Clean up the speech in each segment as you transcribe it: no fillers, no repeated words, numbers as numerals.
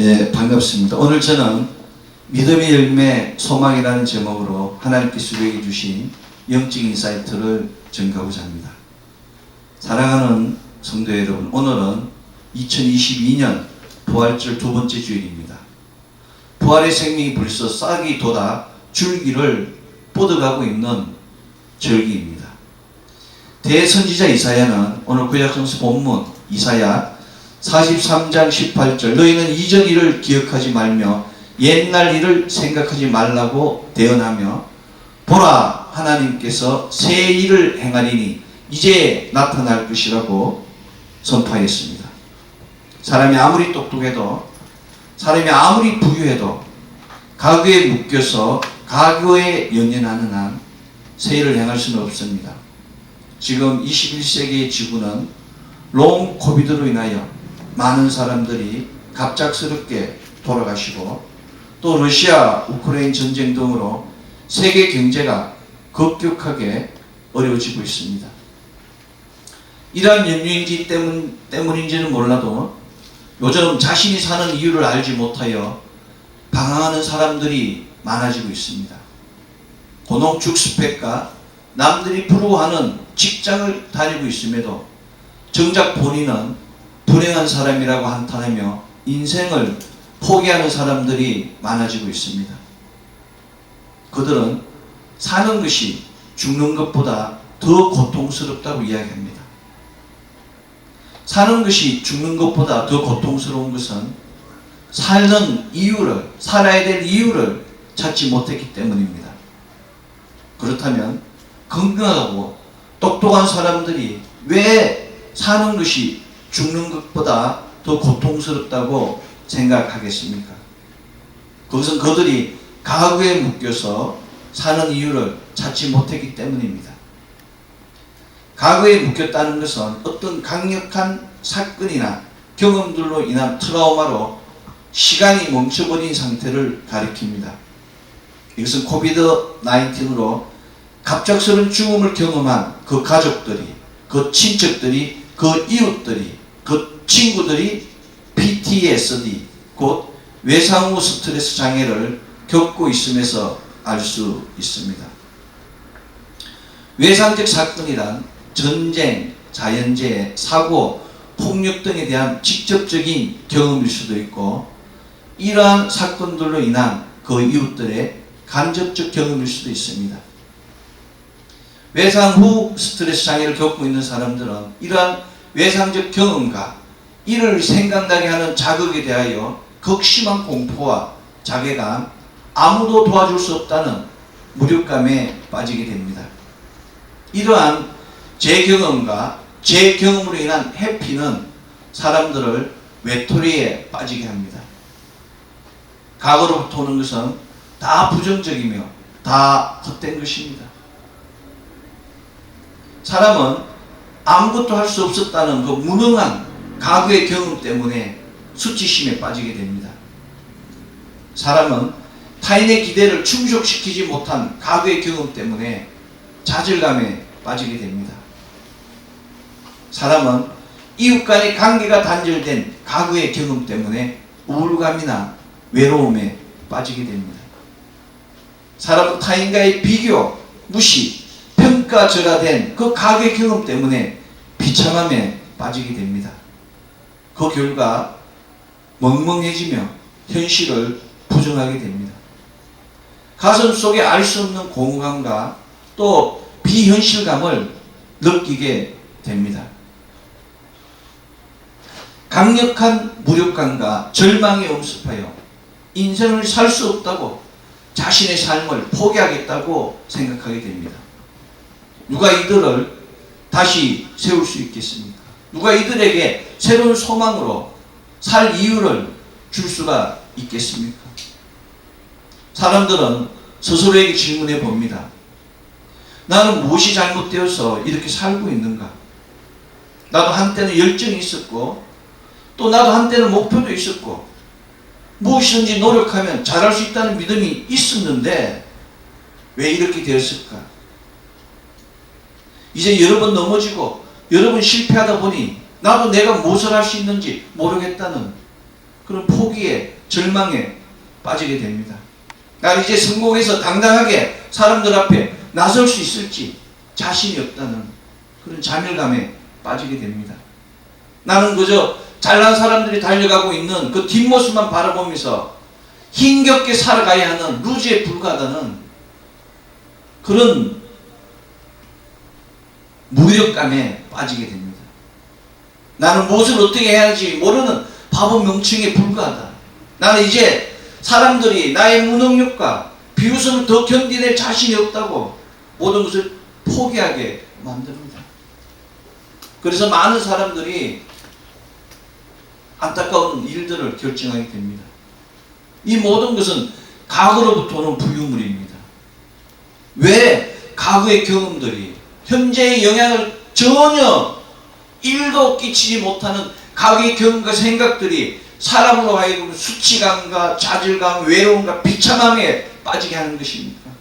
예, 반갑습니다. 오늘 저는 믿음의 열매 소망이라는 제목으로 하나님께서 우리에게 주신 영적 인사이트를 전가하고자 합니다. 사랑하는 성도 여러분, 오늘은 2022년 부활절 두 번째 주일입니다. 부활의 생명이 벌써 싹이 돋아 줄기를 뻗어가고 있는 절기입니다. 대선지자 이사야는 오늘 구약성서 본문 이사야 43장 18절 너희는 이전 일을 기억하지 말며 옛날 일을 생각하지 말라고 대언하며 보라 하나님께서 새 일을 행하리니 이제 나타날 것이라고 선포하였습니다. 사람이 아무리 똑똑해도 사람이 아무리 부유해도 과거에 묶여서 과거에 연연하는 한 새 일을 행할 수는 없습니다. 지금 21세기의 지구는 롱 코비드로 인하여 많은 사람들이 갑작스럽게 돌아가시고 또 러시아, 우크라이나 전쟁 등으로 세계 경제가 급격하게 어려워지고 있습니다. 이러한 연유인지 때문인지는 몰라도 요즘 자신이 사는 이유를 알지 못하여 방황하는 사람들이 많아지고 있습니다. 고농축 스펙과 남들이 부러워하는 직장을 다니고 있음에도 정작 본인은 불행한 사람이라고 한탄하며 인생을 포기하는 사람들이 많아지고 있습니다. 그들은 사는 것이 죽는 것보다 더 고통스럽다고 이야기합니다. 사는 것이 죽는 것보다 더 고통스러운 것은 살아야 될 이유를 찾지 못했기 때문입니다. 그렇다면 건강하고 똑똑한 사람들이 왜 사는 것이 죽는 것보다 더 고통스럽다고 생각하겠습니까? 그것은 그들이 과거에 묶여서 사는 이유를 찾지 못했기 때문입니다. 과거에 묶였다는 것은 어떤 강력한 사건이나 경험들로 인한 트라우마로 시간이 멈춰버린 상태를 가리킵니다. 이것은 코비드-19으로 갑작스러운 죽음을 경험한 그 가족들이, 그 친척들이, 그 이웃들이, 그 친구들이 PTSD, 곧 외상후 스트레스 장애를 겪고 있음에서 알 수 있습니다. 외상적 사건이란 전쟁, 자연재해, 사고, 폭력 등에 대한 직접적인 경험일 수도 있고 이러한 사건들로 인한 그 이웃들의 간접적 경험일 수도 있습니다. 외상후 스트레스 장애를 겪고 있는 사람들은 이러한 외상적 경험과 이를 생각나게 하는 자극에 대하여 극심한 공포와 자괴감, 아무도 도와줄 수 없다는 무력감에 빠지게 됩니다. 이러한 제 경험과 제 경험으로 인한 회피는 사람들을 외톨이에 빠지게 합니다. 과거로부터 오는 것은 다 부정적이며 다 헛된 것입니다. 사람은 아무것도 할 수 없었다는 그 무능한 과거의 경험 때문에 수치심에 빠지게 됩니다. 사람은 타인의 기대를 충족시키지 못한 과거의 경험 때문에 좌절감에 빠지게 됩니다. 사람은 이웃 간의 관계가 단절된 과거의 경험 때문에 우울감이나 외로움에 빠지게 됩니다. 사람은 타인과의 비교, 무시, 평가절하된 그 과거의 경험 때문에 비참함에 빠지게 됩니다. 그 결과 멍멍해지며 현실을 부정하게 됩니다. 가슴 속에 알 수 없는 공허감과 또 비현실감을 느끼게 됩니다. 강력한 무력감과 절망에 엄습하여 인생을 살 수 없다고 자신의 삶을 포기하겠다고 생각하게 됩니다. 누가 이들을 다시 세울 수 있겠습니까? 누가 이들에게 새로운 소망으로 살 이유를 줄 수가 있겠습니까? 사람들은 스스로에게 질문해 봅니다. 나는 무엇이 잘못되어서 이렇게 살고 있는가? 나도 한때는 열정이 있었고 또 나도 한때는 목표도 있었고 무엇이든지 노력하면 잘할 수 있다는 믿음이 있었는데 왜 이렇게 되었을까? 이제 여러 번 넘어지고 여러 번 실패하다 보니 나도 내가 무엇을 할 수 있는지 모르겠다는 그런 포기에 절망에 빠지게 됩니다. 나는 이제 성공해서 당당하게 사람들 앞에 나설 수 있을지 자신이 없다는 그런 자멸감에 빠지게 됩니다. 나는 그저 잘난 사람들이 달려가고 있는 그 뒷모습만 바라보면서 힘겹게 살아가야 하는 루즈에 불과하다는 그런 무력감에 빠지게 됩니다. 나는 무엇을 어떻게 해야 할지 모르는 바보 명칭에 불과하다. 나는 이제 사람들이 나의 무능력과 비웃음을 더 견디낼 자신이 없다고 모든 것을 포기하게 만듭니다. 그래서 많은 사람들이 안타까운 일들을 결정하게 됩니다. 이 모든 것은 과거로부터 오는 부유물입니다. 왜 과거의 경험들이 현재의 영향을 전혀 1도 끼치지 못하는 과거의 경험과 생각들이 사람으로 하여금 수치감과 좌절감, 외로움과 비참함에 빠지게 하는 것입니까?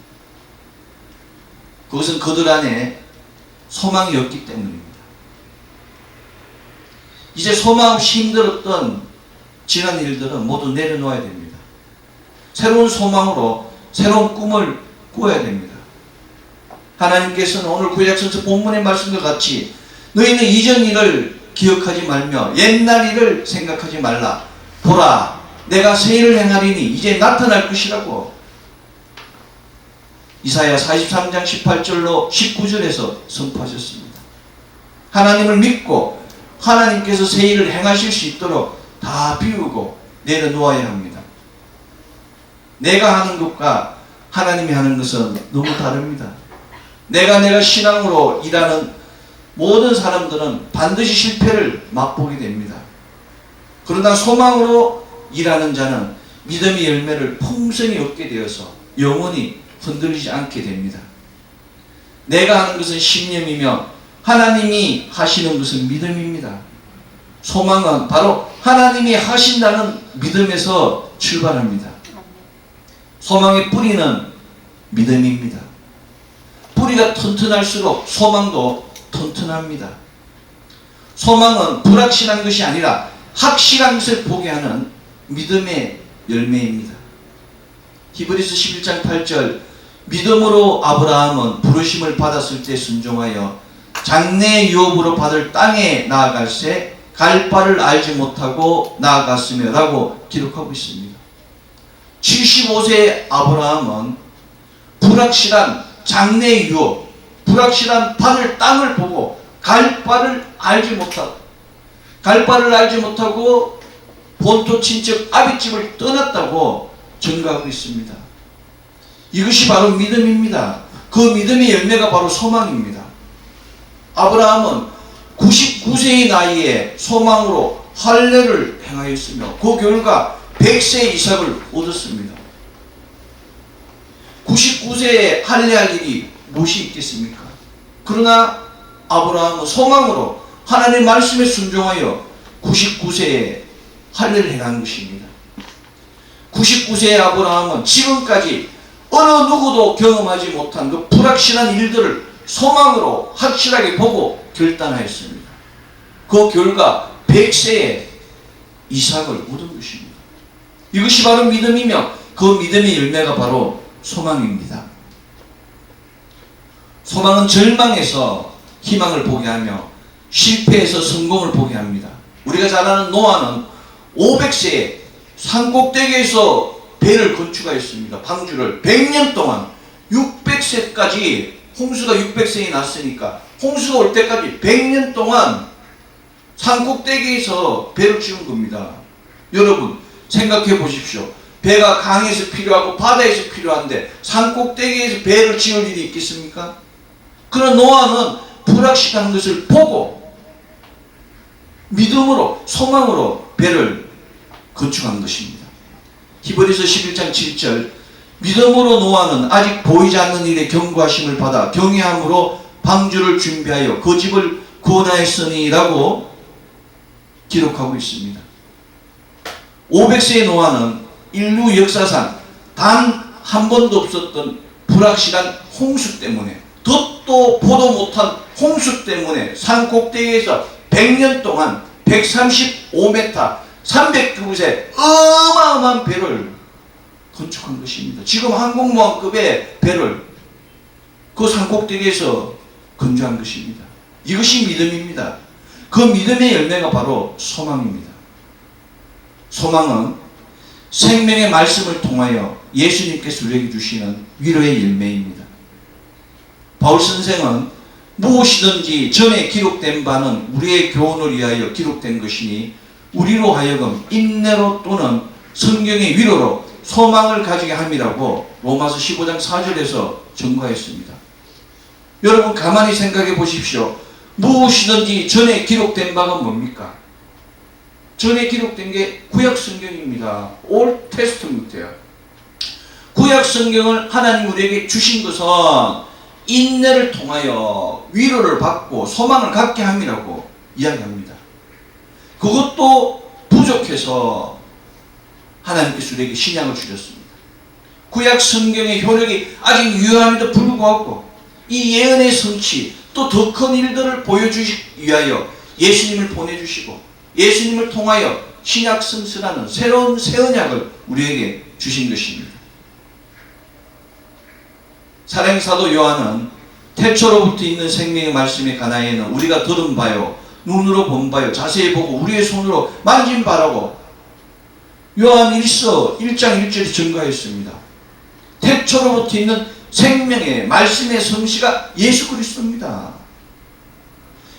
그것은 그들 안에 소망이 없기 때문입니다. 이제 소망 없이 힘들었던 지난 일들은 모두 내려놓아야 됩니다. 새로운 소망으로 새로운 꿈을 꾸어야 됩니다. 하나님께서는 오늘 구약성서 본문의 말씀과 같이 너희는 이전 일을 기억하지 말며 옛날 일을 생각하지 말라. 보라, 내가 새 일을 행하리니 이제 나타날 것이라고 이사야 43장 18절로 19절에서 선포하셨습니다. 하나님을 믿고 하나님께서 새 일을 행하실 수 있도록 다 비우고 내려놓아야 합니다. 내가 하는 것과 하나님이 하는 것은 너무 다릅니다. 내가 신앙으로 일하는 모든 사람들은 반드시 실패를 맛보게 됩니다. 그러나 소망으로 일하는 자는 믿음의 열매를 풍성히 얻게 되어서 영원히 흔들리지 않게 됩니다. 내가 하는 것은 신념이며 하나님이 하시는 것은 믿음입니다. 소망은 바로 하나님이 하신다는 믿음에서 출발합니다. 소망의 뿌리는 믿음입니다. 뿌리가 튼튼할수록 소망도 튼튼합니다. 소망은 불확실한 것이 아니라 확실한 것을 보게 하는 믿음의 열매입니다. 히브리서 11장 8절 믿음으로 아브라함은 부르심을 받았을 때 순종하여 장래 유업으로 받을 땅에 나아갈새 갈 바를 알지 못하고 나아갔으며 라고 기록하고 있습니다. 75세의 아브라함은 불확실한 장래 유업, 불확실한 받을 땅을 보고 갈 바를 알지 못하고 본토 친척 아비집을 떠났다고 증거하고 있습니다. 이것이 바로 믿음입니다. 그 믿음의 열매가 바로 소망입니다. 아브라함은 99세의 나이에 소망으로 할례를 행하였으며 그 결과 100세의 이삭을 얻었습니다. 99세에 할례할 일이 무엇이 있겠습니까? 그러나 아브라함은 소망으로 하나님의 말씀에 순종하여 99세에 할례를 행한 것입니다. 99세의 아브라함은 지금까지 어느 누구도 경험하지 못한 그 불확실한 일들을 소망으로 확실하게 보고 결단하였습니다. 그 결과 100세에 이삭을 얻은 것입니다. 이것이 바로 믿음이며 그 믿음의 열매가 바로 소망입니다. 소망은 절망에서 희망을 보게 하며 실패에서 성공을 보게 합니다. 우리가 잘 아는 노아는 500세에 산꼭대기에서 배를 건축하였습니다. 방주를 100년 동안 600세까지 홍수가 600세에 났으니까 홍수가 올 때까지 100년 동안 산꼭대기에서 배를 지은 겁니다. 여러분 생각해 보십시오. 배가 강에서 필요하고 바다에서 필요한데 산꼭대기에서 배를 지을 일이 있겠습니까? 그러나 노아는 불확실한 것을 보고 믿음으로 소망으로 배를 건축한 것입니다. 히브리서 11장 7절 믿음으로 노아는 아직 보이지 않는 일에 경고하심을 받아 경외함으로 방주를 준비하여 그 집을 구원하였으니 라고 기록하고 있습니다. 500세의 노아는 인류 역사상 단 한 번도 없었던 불확실한 홍수 때문에 듣도 보도 못한 홍수 때문에 산 꼭대기에서 100년 동안 135m 300그릇의 어마어마한 배를 건축한 것입니다. 지금 항공모함급의 배를 그 산꼭대기에서 건조한 것입니다. 이것이 믿음입니다. 그 믿음의 열매가 바로 소망입니다. 소망은 생명의 말씀을 통하여 예수님께서 우리에게 주시는 위로의 열매입니다. 바울 선생은 무엇이든지 전에 기록된 바는 우리의 교훈을 위하여 기록된 것이니 우리로 하여금 인내로 또는 성경의 위로로 소망을 가지게 함이라고 로마서 15장 4절에서 증거했습니다. 여러분 가만히 생각해 보십시오. 무엇이든지 전에 기록된 바가 뭡니까? 전에 기록된 게 구약 성경입니다. Old Testament예요. 구약 성경을 하나님 우리에게 주신 것은 인내를 통하여 위로를 받고 소망을 갖게 함이라고 이야기합니다. 그것도 부족해서 하나님께서 우리에게 신약을 주셨습니다. 구약 성경의 효력이 아직 유효함에도 불구하고 이 예언의 성취 또 더 큰 일들을 보여주시기 위하여 예수님을 보내주시고 예수님을 통하여 신약 성서라는 새로운 새 언약을 우리에게 주신 것입니다. 사랑의 사도 요한은 태초로부터 있는 생명의 말씀의 가나에는 우리가 들은 바요 눈으로 본 바요 자세히 보고 우리의 손으로 만진 바라고 요한 1서 1장 1절에 증거했습니다. 태초로부터 있는 생명의 말씀의 성취가 예수 그리스도입니다.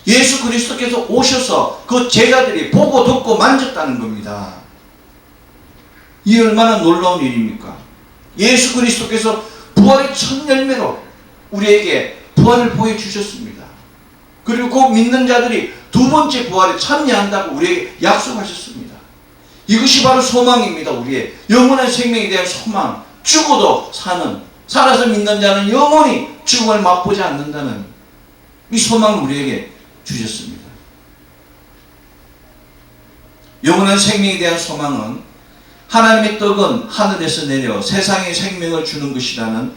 예수 그리스도께서 오셔서 그 제자들이 보고 듣고 만졌다는 겁니다. 이 얼마나 놀라운 일입니까? 예수 그리스도께서 부활의 첫 열매로 우리에게 부활을 보여주셨습니다. 그리고 그 믿는 자들이 두 번째 부활에 참여한다고 우리에게 약속하셨습니다. 이것이 바로 소망입니다. 우리의 영원한 생명에 대한 소망. 죽어도 사는, 살아서 믿는 자는 영원히 죽음을 맛보지 않는다는 이 소망을 우리에게 주셨습니다. 영원한 생명에 대한 소망은 하나님의 떡은 하늘에서 내려 세상에 생명을 주는 것이라는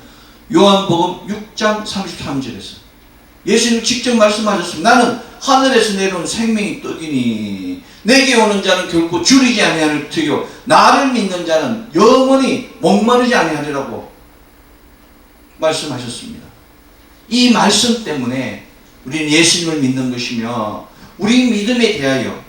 요한복음 6장 33절에서 예수님 직접 말씀하셨습니다. 나는 하늘에서 내려온 생명의 떡이니 내게 오는 자는 결코 줄이지 아니할 터요 나를 믿는 자는 영원히 목마르지 아니하리라고 말씀하셨습니다. 이 말씀 때문에 우리는 예수님을 믿는 것이며 우리 믿음에 대하여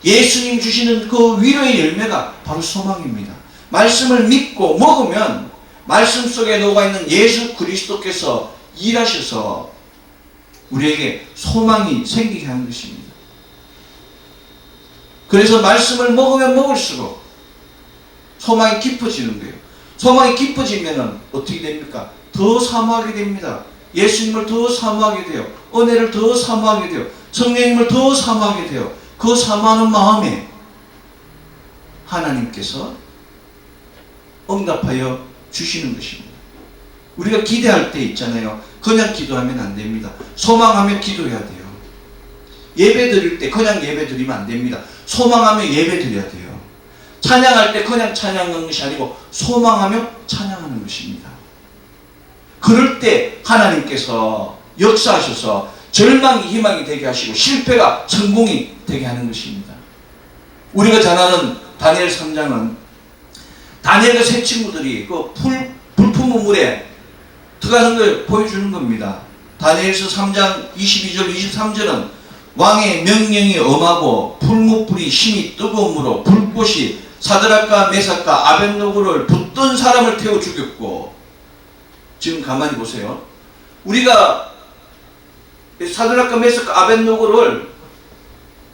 예수님 주시는 그 위로의 열매가 바로 소망입니다. 말씀을 믿고 먹으면 말씀 속에 녹아있는 예수 그리스도께서 일하셔서 우리에게 소망이 생기게 하는 것입니다. 그래서 말씀을 먹으면 먹을수록 소망이 깊어지는 거예요. 소망이 깊어지면 어떻게 됩니까? 더 사모하게 됩니다. 예수님을 더 사모하게 돼요. 은혜를 더 사모하게 돼요. 성령님을 더 사모하게 돼요. 그 사모하는 마음에 하나님께서 응답하여 주시는 것입니다. 우리가 기대할 때 있잖아요. 그냥 기도하면 안 됩니다. 소망하며 기도해야 돼요. 예배 드릴 때 그냥 예배 드리면 안 됩니다. 소망하며 예배 드려야 돼요. 찬양할 때 그냥 찬양하는 것이 아니고 소망하며 찬양하는 것입니다. 그럴 때 하나님께서 역사하셔서 절망이 희망이 되게 하시고 실패가 성공이 되게 하는 것입니다. 우리가 잘 아는 다니엘 3장은 다니엘과 세 친구들이 그 불품의 물에 들어가는 걸 보여주는 겁니다. 다니엘서 3장 22절 23절은 왕의 명령이 엄하고 풀무불이 심히 뜨거움으로 불꽃이 사드락과 메삭과 아벳노고를 붙든 사람을 태워 죽였고 지금 가만히 보세요. 우리가 사드락과 메삭과 아벳노고를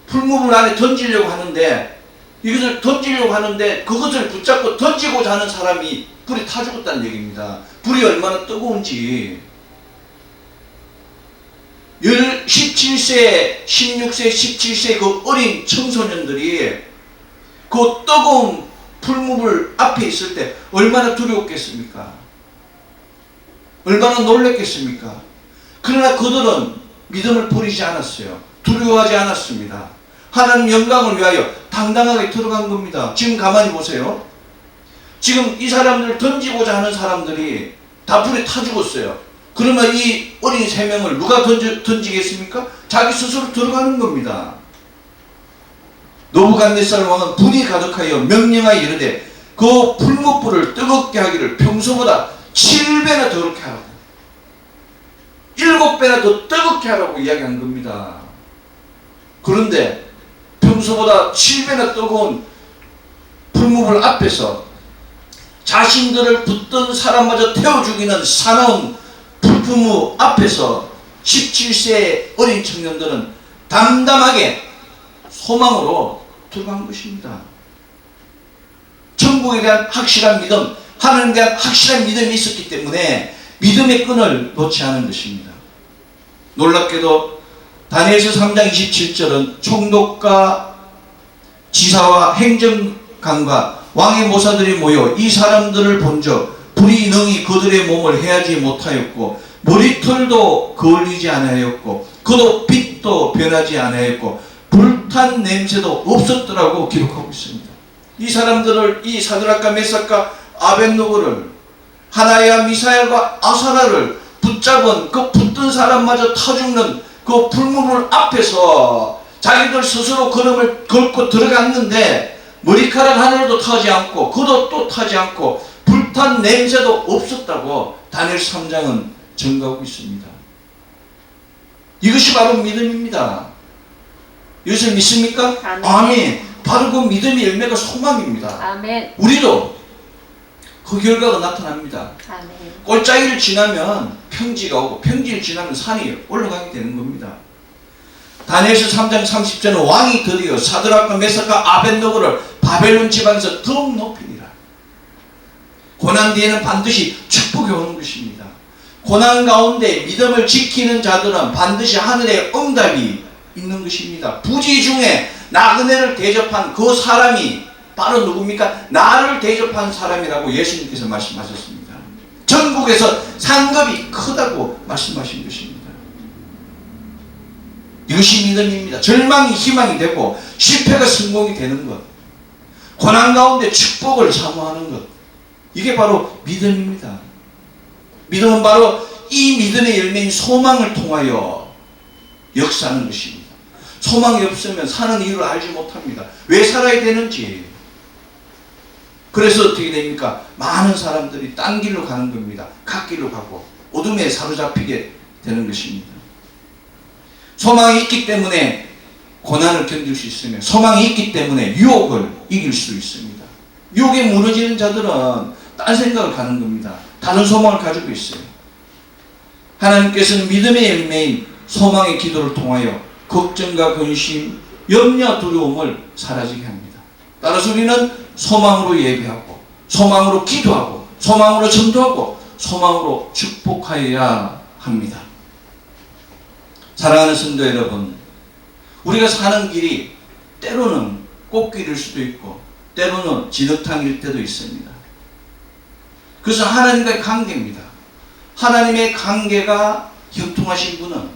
풀무불 안에 던지려고 하는데 이것을 던지려고 하는데 그것을 붙잡고 던지고자 하는 사람이 불이 타 죽었다는 얘기입니다. 불이 얼마나 뜨거운지 17세, 16세, 17세 그 어린 청소년들이 그 뜨거운 풀무불 앞에 있을 때 얼마나 두려웠겠습니까? 얼마나 놀랐겠습니까? 그러나 그들은 믿음을 버리지 않았어요. 두려워하지 않았습니다. 하나님 영광을 위하여 당당하게 들어간 겁니다. 지금 가만히 보세요. 지금 이 사람들을 던지고자 하는 사람들이 다 불에 타 죽었어요. 그러면 이 어린 세 명을 누가 던지겠습니까? 자기 스스로 들어가는 겁니다. 느부갓네살 왕은 분이 가득하여 명령하여 이르되 그 풀무불을 뜨겁게 하기를 평소보다 7배나 더 그렇게 하라고, 7배나 더 뜨겁게 하라고 이야기한 겁니다. 그런데 평소보다 7배나 뜨거운 풀무불 앞에서 자신들을 붙든 사람마저 태워 죽이는 사나운 불품무 앞에서 17세의 어린 청년들은 담담하게 소망으로 들어간 것입니다. 천국에 대한 확실한 믿음, 하나님에 대한 확실한 믿음이 있었기 때문에 믿음의 끈을 놓지 않은 것입니다. 놀랍게도 다니엘서 3장 27절은 총독과 지사와 행정관과 왕의 모사들이 모여 이 사람들을 본적 불이 능히 그들의 몸을 해하지 못하였고 머리털도 그을리지 않았고 그도 빛도 변하지 않았고 불탄 냄새도 없었더라고 기록하고 있습니다. 이 사람들을, 이 사드락과 메삭과 아벳느고를, 하나야 미사엘과 아사라를 붙잡은 그 붙든 사람마저 타 죽는 그 불무불 앞에서 자기들 스스로 걸음을 걸고 들어갔는데 머리카락 하나도 타지 않고 그도 또 타지 않고 불탄 냄새도 없었다고 다니엘 3장은 증거하고 있습니다. 이것이 바로 믿음입니다. 이것을 믿습니까? 아멘. 아멘. 바로 그 믿음의 열매가 소망입니다. 아멘. 우리도 그 결과가 나타납니다. 아멘. 골짜기를 지나면 평지가 오고 평지를 지나면 산이 올라가게 되는 겁니다. 다니엘서 3장 30절은 왕이 드디어 사드락과 메삭과 아벳느고를 바벨론 지방에서 더욱 높이니라. 고난 뒤에는 반드시 축복이 오는 것입니다. 고난 가운데 믿음을 지키는 자들은 반드시 하늘의 응답이 있는 것입니다. 부지 중에 나그네를 대접한 그 사람이 바로 누굽니까? 나를 대접한 사람이라고 예수님께서 말씀하셨습니다. 전국에서 상급이 크다고 말씀하신 것입니다. 이것이 믿음입니다. 절망이 희망이 되고 실패가 성공이 되는 것, 고난 가운데 축복을 사모하는 것, 이게 바로 믿음입니다. 믿음은 바로 이 믿음의 열매인 소망을 통하여 역사하는 것입니다. 소망이 없으면 사는 이유를 알지 못합니다. 왜 살아야 되는지. 그래서 어떻게 됩니까? 많은 사람들이 딴 길로 가는 겁니다. 갓길로 가고 어둠에 사로잡히게 되는 것입니다. 소망이 있기 때문에 고난을 견딜 수 있으며 소망이 있기 때문에 유혹을 이길 수 있습니다. 유혹에 무너지는 자들은 딴 생각을 가는 겁니다. 다른 소망을 가지고 있어요. 하나님께서는 믿음의 열매인 소망의 기도를 통하여 걱정과 근심, 염려, 두려움을 사라지게 합니다. 따라서 우리는 소망으로 예배하고 소망으로 기도하고 소망으로 전도하고 소망으로 축복하여야 합니다. 사랑하는 성도 여러분, 우리가 사는 길이 때로는 꽃길일 수도 있고 때로는 진흙탕일 때도 있습니다. 그래서 하나님과의 관계입니다. 하나님의 관계가 형통하신 분은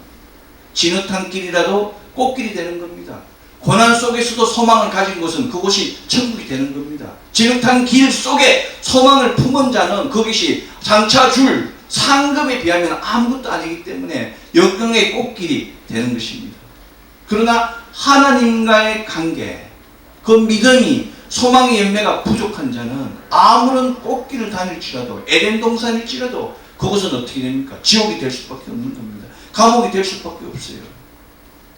진흙탕길이라도 꽃길이 되는 겁니다. 고난 속에서도 소망을 가진 것은 그곳이 천국이 되는 겁니다. 진흙탕 길 속에 소망을 품은 자는 그것이 장차 줄 상급에 비하면 아무것도 아니기 때문에 영광의 꽃길이 되는 것입니다. 그러나 하나님과의 관계, 그 믿음이 소망의 열매가 부족한 자는 아무런 꽃길을 다닐지라도 에덴 동산일지라도 그것은 어떻게 됩니까? 지옥이 될 수밖에 없는 겁니다. 감옥이 될 수밖에 없어요.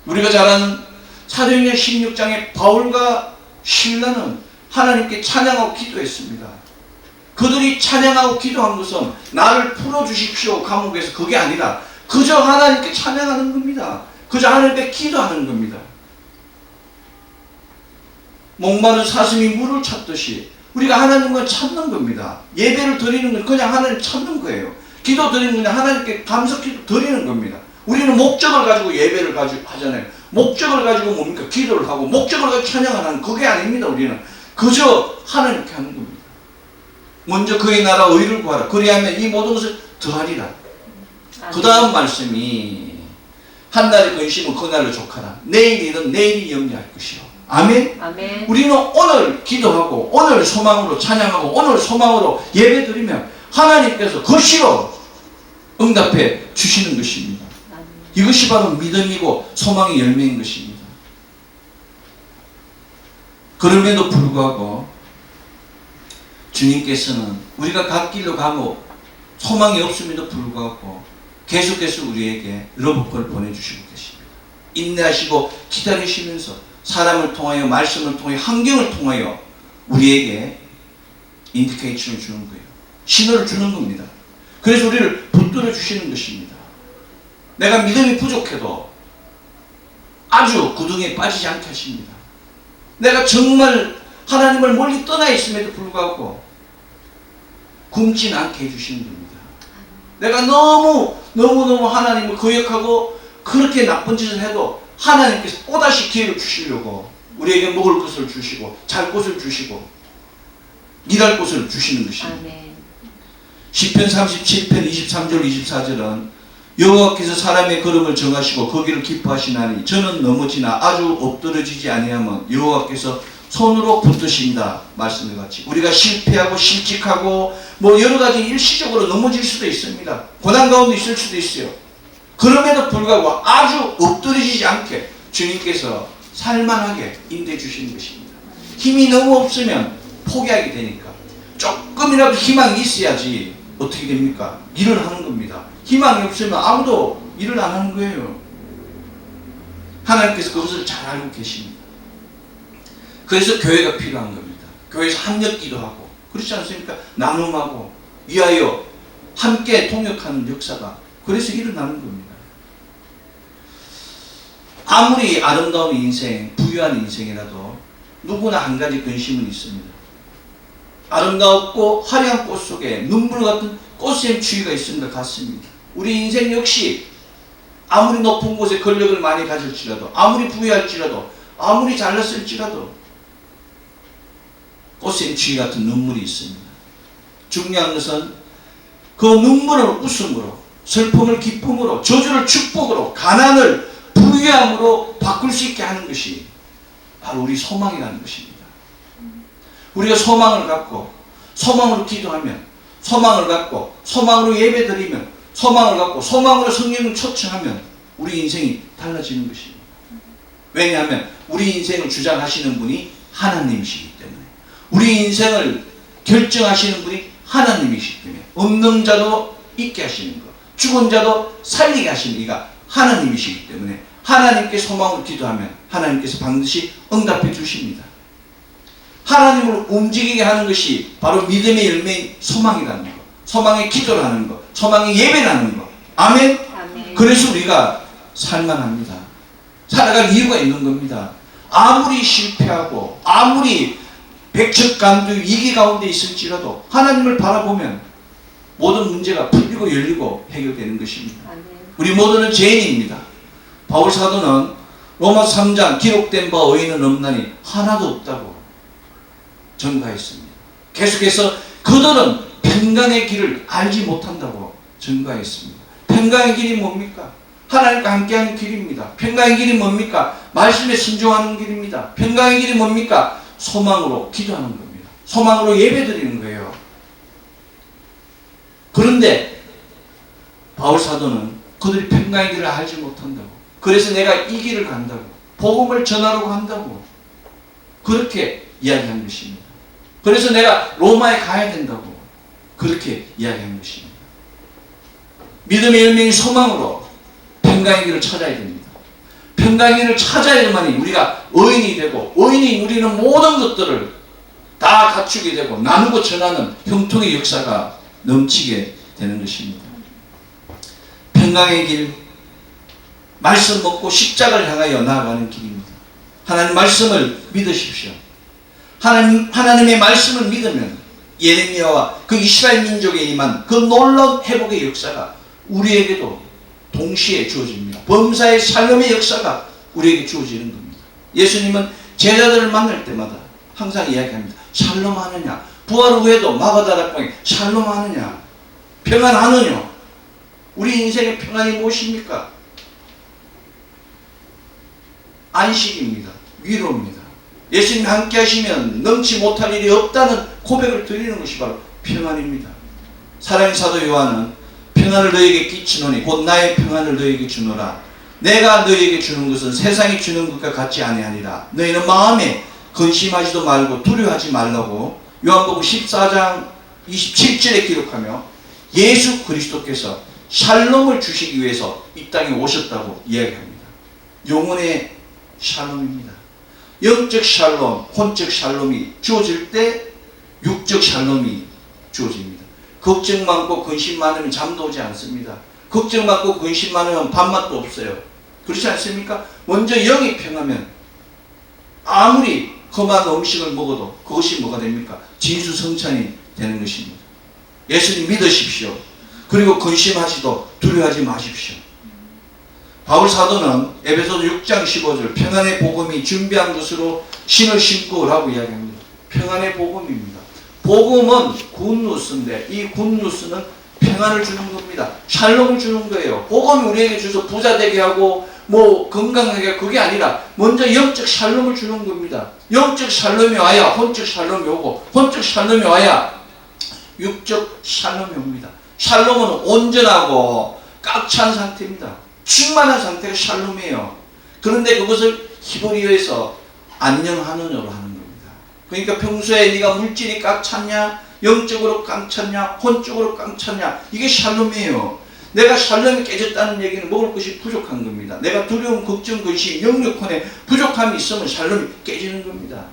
우리가 잘 아는 사도행전 16장에 바울과 실라는 하나님께 찬양하고 기도했습니다. 그들이 찬양하고 기도한 것은 나를 풀어주십시오 감옥에서 그게 아니라 그저 하나님께 찬양하는 겁니다. 그저 하나님께 기도하는 겁니다. 목마른 사슴이 물을 찾듯이 우리가 하나님을 찾는 겁니다. 예배를 드리는 건 그냥 하나님 찾는 거예요. 기도 드리는 건 하나님께 감사 기도 드리는 겁니다. 우리는 목적을 가지고 예배를 가지고 하잖아요. 목적을 가지고 뭡니까? 기도를 하고 목적을 가지고 찬양을 하는 그게 아닙니다. 우리는 그저 하나님께 하는 겁니다. 먼저 그의 나라 의를 구하라. 그리하면 이 모든 것을 더하리라. 그 다음 말씀이 한 날의 근심은 그날을 족하라. 내일 일은 내일이 염려할 것이요. 아멘? 아멘. 우리는 오늘 기도하고 오늘 소망으로 찬양하고 오늘 소망으로 예배드리면 하나님께서 거시로 응답해 주시는 것입니다. 이것이 바로 믿음이고 소망의 열매인 것입니다. 그럼에도 불구하고 주님께서는 우리가 갈 길로 가고 소망이 없음에도 불구하고 계속해서 우리에게 러브콜을 보내주시고 계십니다. 인내하시고 기다리시면서 사람을 통하여, 말씀을 통하여, 환경을 통하여 우리에게 인디케이션을 주는 거예요. 신호를 주는 겁니다. 그래서 우리를 붙들어 주시는 것입니다. 내가 믿음이 부족해도 아주 구덩이에 빠지지 않게 하십니다. 내가 정말 하나님을 멀리 떠나 있음에도 불구하고 굶지는 않게 해주시는 겁니다. 내가 너무 하나님을 거역하고 그렇게 나쁜 짓을 해도 하나님께서 또다시 기회를 주시려고 우리에게 먹을 것을 주시고 잘 곳을 주시고 일할 곳을 주시는 것입니다. 아멘. 시편 37편 23절 24절은 여호와께서 사람의 걸음을 정하시고 거기를 기뻐하시나니 저는 넘어지나 아주 엎드러지지 아니하면 여호와께서 손으로 붙드신다 말씀을 같이 우리가 실패하고 실직하고 뭐 여러 가지 일시적으로 넘어질 수도 있습니다. 고난 가운데 있을 수도 있어요. 그럼에도 불구하고 아주 엎드러지지 않게 주님께서 살만하게 인도해 주시는 것입니다. 힘이 너무 없으면 포기하게 되니까 조금이라도 희망이 있어야지 어떻게 됩니까? 일을 하는 겁니다. 희망이 없으면 아무도 일을 안 하는 거예요. 하나님께서 그것을 잘 알고 계십니다. 그래서 교회가 필요한 겁니다. 교회에서 합력 기도하고 그렇지 않습니까? 나눔하고 위하여 함께 통역하는 역사가 그래서 일어나는 겁니다. 아무리 아름다운 인생, 부유한 인생이라도 누구나 한 가지 근심은 있습니다. 아름답고 화려한 꽃 속에 눈물 같은 꽃샘 추위가 있습니다. 같습니다. 우리 인생 역시 아무리 높은 곳에 권력을 많이 가질지라도 아무리 부유할지라도 아무리 잘났을지라도 꽃샘 추위 같은 눈물이 있습니다. 중요한 것은 그 눈물을 웃음으로 슬픔을 기쁨으로 저주를 축복으로 가난을 부유함으로 바꿀 수 있게 하는 것이 바로 우리 소망이라는 것입니다. 우리가 소망을 갖고 소망으로 기도하면 소망을 갖고 소망으로 예배드리면 소망을 갖고 소망으로 성령을 초청하면 우리 인생이 달라지는 것입니다. 왜냐하면 우리 인생을 주장하시는 분이 하나님이시기 때문에 우리 인생을 결정하시는 분이 하나님이시기 때문에 없는 자도 있게 하시는 것 죽은 자도 살리게 하시는 이가 하나님이시기 때문에 하나님께 소망으로 기도하면 하나님께서 반드시 응답해 주십니다. 하나님을 움직이게 하는 것이 바로 믿음의 열매인 소망이라는 것, 소망의 기도를 하는 것, 소망의 예배를 하는 것. 아멘? 아멘. 그래서 우리가 살만합니다. 살아갈 이유가 있는 겁니다. 아무리 실패하고 아무리 백척간두 위기 가운데 있을지라도 하나님을 바라보면 모든 문제가 풀리고 열리고 해결되는 것입니다. 아멘. 우리 모두는 죄인입니다. 바울 사도는 로마 3장 기록된 바 의인은 없나니 하나도 없다고 전가했습니다. 계속해서 그들은 평강의 길을 알지 못한다고 전가했습니다. 평강의 길이 뭡니까? 하나님과 함께하는 길입니다. 평강의 길이 뭡니까? 말씀에 순종하는 길입니다. 평강의 길이 뭡니까? 소망으로 기도하는 겁니다. 소망으로 예배드리는 거예요. 그런데 바울 사도는 그들이 평강의 길을 알지 못한다고 그래서 내가 이 길을 간다고 복음을 전하려고 한다고 그렇게 이야기한 것입니다. 그래서 내가 로마에 가야 된다고 그렇게 이야기한 것입니다. 믿음의 열매인 소망으로 평강의 길을 찾아야 됩니다. 평강의 길을 찾아야만이 우리가 의인이 되고 의인이 누리는 모든 것들을 다 갖추게 되고 나누고 전하는 형통의 역사가 넘치게 되는 것입니다. 평강의 길, 말씀 먹고 십자가를 향하여 나아가는 길입니다. 하나님 말씀을 믿으십시오. 하나님의 말씀을 믿으면 예레미야와 그 이스라엘 민족에 임한 그 놀라운 회복의 역사가 우리에게도 동시에 주어집니다. 범사의 샬롬의 역사가 우리에게 주어지는 겁니다. 예수님은 제자들을 만날 때마다 항상 이야기합니다. 샬롬 하느냐? 부활 후에도 마가다락방에 샬롬 하느냐? 평안하느냐? 우리 인생의 평안이 무엇입니까? 안식입니다. 위로입니다. 예수님 함께 하시면 넘지 못할 일이 없다는 고백을 드리는 것이 바로 평안입니다. 사랑의 사도 요한은 평안을 너에게 끼치노니 곧 나의 평안을 너에게 주노라. 내가 너에게 주는 것은 세상이 주는 것과 같지 아니하니라. 너희는 마음에 근심하지도 말고 두려워하지 말라고 요한복음 14장 27절에 기록하며 예수 그리스도께서 샬롬을 주시기 위해서 이 땅에 오셨다고 이야기합니다. 영혼의 샬롬입니다. 영적 샬롬, 혼적 샬롬이 주어질 때 육적 샬롬이 주어집니다. 걱정 많고 근심 많으면 잠도 오지 않습니다. 걱정 많고 근심 많으면 밥맛도 없어요. 그렇지 않습니까? 먼저 영이 평하면 아무리 험한 음식을 먹어도 그것이 뭐가 됩니까? 진수성찬이 되는 것입니다. 예수님 믿으십시오. 그리고 근심하지도 두려워하지 마십시오. 바울 사도는 에베소서 6장 15절 평안의 복음이 준비한 것으로 신을 신고 라고 이야기합니다. 평안의 복음입니다. 복음은 굿뉴스인데 이 굿뉴스는 평안을 주는 겁니다. 샬롬을 주는 거예요. 복음이 우리에게 주서 부자 되게 하고 뭐 건강하게 그게 아니라 먼저 영적 샬롬을 주는 겁니다. 영적 샬롬이 와야 혼적 샬롬이 오고 혼적 샬롬이 와야 육적 샬롬이 옵니다. 샬롬은 온전하고 꽉 찬 상태입니다. 충만한 상태가 샬롬이에요. 그런데 그것을 히브리어에서 안녕하느냐로 하는 겁니다. 그러니까 평소에 네가 물질이 꽉 찼냐, 영적으로 꽉 찼냐, 혼적으로 꽉 찼냐, 이게 샬롬이에요. 내가 샬롬이 깨졌다는 얘기는 먹을 것이 부족한 겁니다. 내가 두려움, 걱정, 근심, 영육혼에 부족함이 있으면 샬롬이 깨지는 겁니다.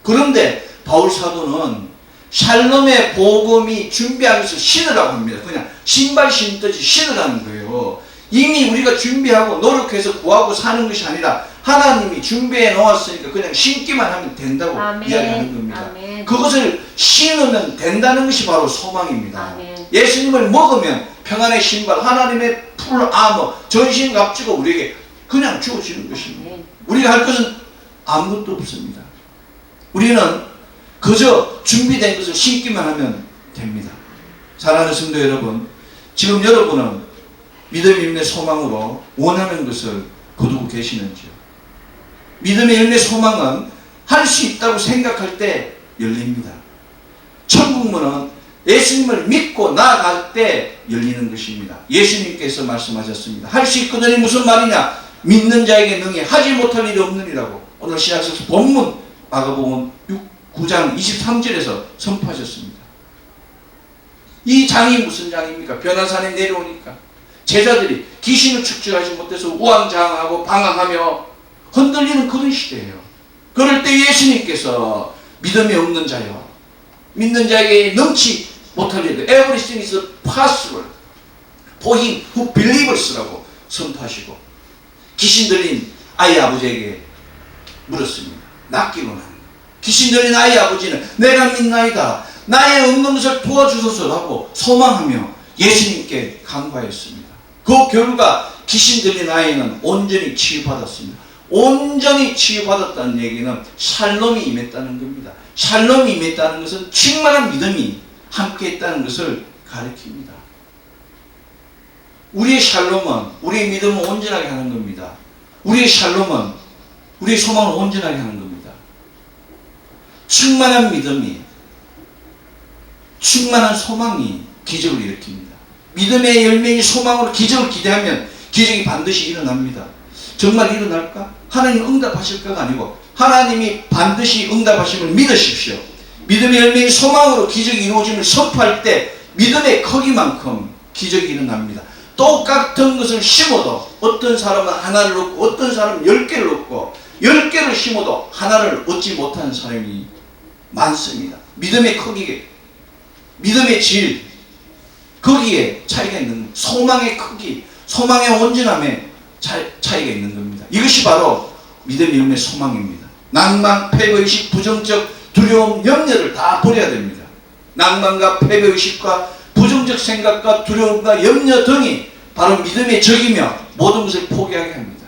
그런데 바울 사도는 샬롬의 복음이 준비한 것을 신으라고 합니다. 그냥 신발 신듯이 신으라는 거예요. 이미 우리가 준비하고 노력해서 구하고 사는 것이 아니라 하나님이 준비해 놓았으니까 그냥 신기만 하면 된다고 이야기하는 겁니다. 아멘. 그것을 신으면 된다는 것이 바로 소망입니다. 아멘. 예수님을 먹으면 평안의 신발, 하나님의 풀 아머, 전신 갑주가 우리에게 그냥 주어지는 것입니다. 아멘. 우리가 할 것은 아무것도 없습니다. 우리는 그저 준비된 것을 신기만 하면 됩니다. 사랑하는 성도 여러분, 지금 여러분은 믿음의 열매 소망으로 원하는 것을 거두고 계시는지요? 믿음의 열매 소망은 할 수 있다고 생각할 때 열립니다. 천국문은 예수님을 믿고 나아갈 때 열리는 것입니다. 예수님께서 말씀하셨습니다. 할 수 있거든이 무슨 말이냐? 믿는 자에게 능히 하지 못할 일이 없느니라고 오늘 신약성서 본문 마가복음 9장 23절에서 선포하셨습니다. 이 장이 무슨 장입니까? 변화산에 내려오니까 제자들이 귀신을 축적하지 못해서 우왕좌왕하고 방황하며 흔들리는 그런 시대예요. 그럴 때 예수님께서 믿음이 없는 자여, 믿는 자에게 넘치 못할 일, everything is possible for him who believers라고 선포하시고 귀신 들린 아이 아버지에게 물었습니다. 낫기로는 귀신 들린 아이 아버지는 내가 믿나이다, 나의 없는 것을 도와주소서라고 소망하며 예수님께 간구하였습니다. 그 결과 귀신 들린 아이는 온전히 치유받았습니다. 온전히 치유받았다는 얘기는 샬롬이 임했다는 겁니다. 샬롬이 임했다는 것은 충만한 믿음이 함께 있다는 것을 가리킵니다. 우리의 샬롬은 우리의 믿음을 온전하게 하는 겁니다. 우리의 샬롬은 우리의 소망을 온전하게 하는 겁니다. 충만한 믿음이, 충만한 소망이 기적을 일으킵니다. 믿음의 열매인 소망으로 기적을 기대하면 기적이 반드시 일어납니다. 정말 일어날까? 하나님 응답하실까가 아니고 하나님이 반드시 응답하심을 믿으십시오. 믿음의 열매인 소망으로 기적이 이루어짐을 선포할 때 믿음의 크기만큼 기적이 일어납니다. 똑같은 것을 심어도 어떤 사람은 하나를 얻고 어떤 사람은 10개를 얻고 10개를 심어도 하나를 얻지 못하는 사람이 많습니다. 믿음의 크기, 믿음의 질, 거기에 차이가 있는 겁니다. 소망의 크기, 소망의 온전함에 차이가 있는 겁니다. 이것이 바로 믿음의 열매 소망입니다. 낭만, 패배의식, 부정적 두려움, 염려를 다 버려야 됩니다. 낭만과 패배의식과 부정적 생각과 두려움과 염려 등이 바로 믿음의 적이며 모든 것을 포기하게 합니다.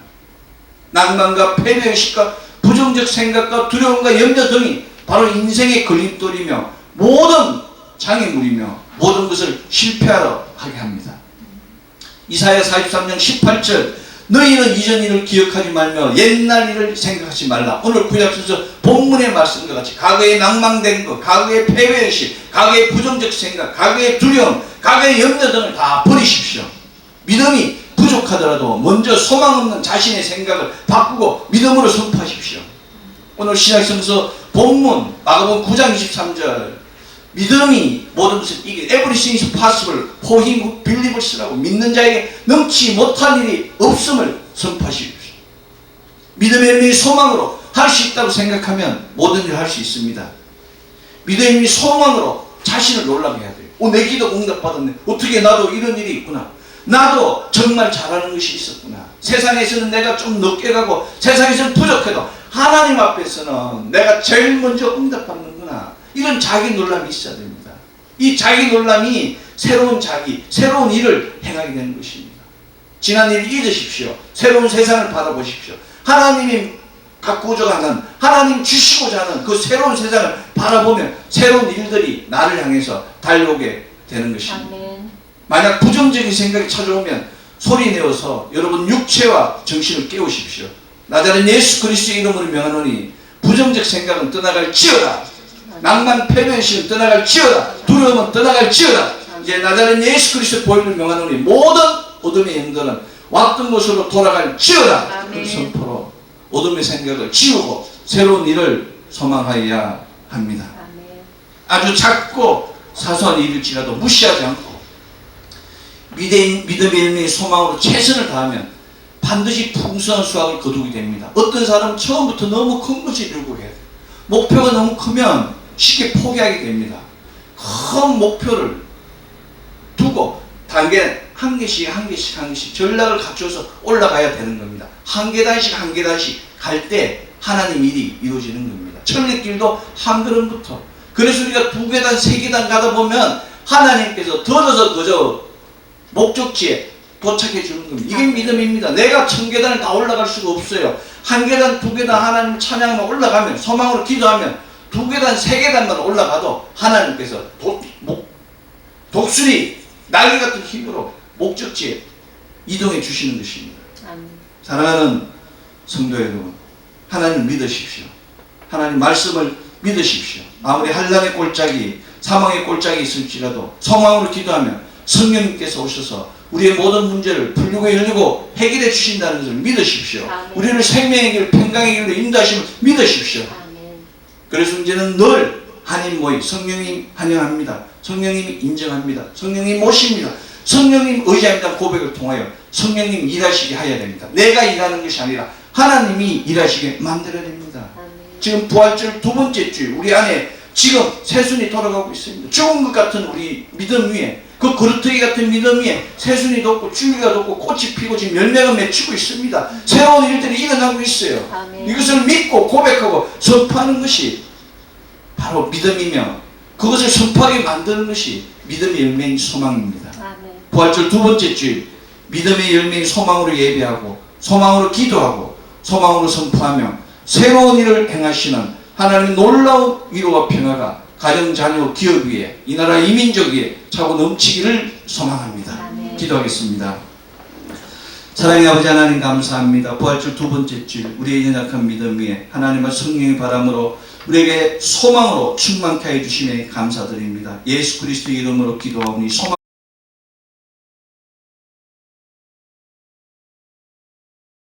낭만과 패배의식과 부정적 생각과 두려움과 염려 등이 바로 인생의 걸림돌이며 모든 장애물이며 모든 것을 실패하러 하게 합니다. 이사야 43장 18절 너희는 이전 일을 기억하지 말며 옛날 일을 생각하지 말라. 오늘 구약성서 본문의 말씀과 같이 과거에 낭망된 것, 과거의 패배의식, 과거의 부정적 생각, 과거의 두려움, 과거의 염려 등을 다 버리십시오. 믿음이 부족하더라도 먼저 소망 없는 자신의 생각을 바꾸고 믿음으로 선포하십시오. 오늘 신약성서 본문 마가복음 9장 23절 믿음이 모든 것을 이기 everything is possible for him who believers라고 믿는 자에게 넘치지 못할 일이 없음을 선포하십시오. 믿음의 소망으로 할 수 있다고 생각하면 모든 일을 할 수 있습니다. 믿음의 소망으로 자신을 놀라게 해야 돼요. 내 기도 응답받았네. 어떻게 나도 이런 일이 있구나. 나도 정말 잘하는 것이 있었구나. 세상에서는 내가 좀 늦게 가고 세상에서는 부족해도 하나님 앞에서는 내가 제일 먼저 응답받는구나. 이런 자기 놀람이 있어야 됩니다. 이 자기 놀람이 새로운 새로운 일을 행하게 되는 것입니다. 지난 일을 잊으십시오. 새로운 세상을 바라보십시오. 하나님이 가꾸고자 하는, 하나님 주시고자 하는 그 새로운 세상을 바라보면 새로운 일들이 나를 향해서 달려오게 되는 것입니다. 아멘. 만약 부정적인 생각이 찾아오면 소리내어서 여러분 육체와 정신을 깨우십시오. 나자렛 예수 그리스도의 이름으로 명하노니 부정적 생각은 떠나갈지어다. 낭만 패배의식은 떠나갈지어다. 두려움은 떠나갈지어다. 이제 나자렛 예수 그리스도의 보혈을 명하노니 모든 어둠의 영들은 왔던 곳으로 돌아갈지어다. 그 선포로 어둠의 생각을 지우고 새로운 일을 소망하여야 합니다. 아주 작고 사소한 일일지라도 무시하지 않고 믿음의 일명의 소망으로 최선을 다하면 반드시 풍성한 수확을 거두게 됩니다. 어떤 사람은 처음부터 너무 큰 것을 이루고 해야 돼요. 목표가 너무 크면 쉽게 포기하게 됩니다. 큰 목표를 두고 단계 한 개씩 전략을 갖춰서 올라가야 되는 겁니다. 한 계단씩 갈 때 하나님 일이 이루어지는 겁니다. 천리길도 한 걸음부터. 그래서 우리가 2계단, 3계단 가다 보면 하나님께서 더러서 그저 목적지에 도착해 주는 겁니다. 이게 믿음입니다. 내가 1000계단을 다 올라갈 수가 없어요. 1계단, 2계단 하나님 찬양만 올라가면, 소망으로 기도하면 2계단, 3계단만 올라가도 하나님께서 독수리 날개 같은 힘으로 목적지에 이동해 주시는 것입니다. 사랑하는 성도 여러분, 하나님을 믿으십시오. 하나님 말씀을 믿으십시오. 아무리 한란의 꼴짝이, 사망의 꼴짝이 있을지라도 소망으로 기도하면 성령님께서 오셔서 우리의 모든 문제를 풀리고 열리고 해결해 주신다는 것을 믿으십시오. 우리를 생명의 길, 평강의 길로 인도하심을 믿으십시오. 그래서 이제는 늘 한인 모임, 성령님 환영합니다. 성령님이 인정합니다. 성령님 모십니다. 성령님 의지합니다. 고백을 통하여 성령님 일하시게 해야 됩니다. 내가 일하는 것이 아니라 하나님이 일하시게 만들어야 됩니다. 지금 부활절 2번째 주에 우리 안에 지금 새순이 돌아가고 있습니다. 죽은 것 같은 우리 믿음 위에, 그 그루터기 같은 믿음 위에 새순이 돋고 줄기가 돋고 꽃이 피고 지금 열매가 맺히고 있습니다. 새로운 일들이 일어나고 있어요. 아멘. 이것을 믿고 고백하고 선포하는 것이 바로 믿음이며 그것을 선포하게 만드는 것이 믿음의 열매인 소망입니다. 아멘. 부활절 2번째 주일 믿음의 열매인 소망으로 예배하고 소망으로 기도하고 소망으로 선포하며 새로운 일을 행하시는 하나님의 놀라운 위로와 평화가 가정, 자녀, 기업 위에 이 나라 이민족 위에 차고 넘치기를 소망합니다. 아멘. 기도하겠습니다. 사랑의 아버지 하나님 감사합니다. 부활절 2번째 주일 우리의 연약한 믿음 위에 하나님의 성령의 바람으로 우리에게 소망으로 충만케 해주심에 감사드립니다. 예수 그리스도의 이름으로 기도하오니 소망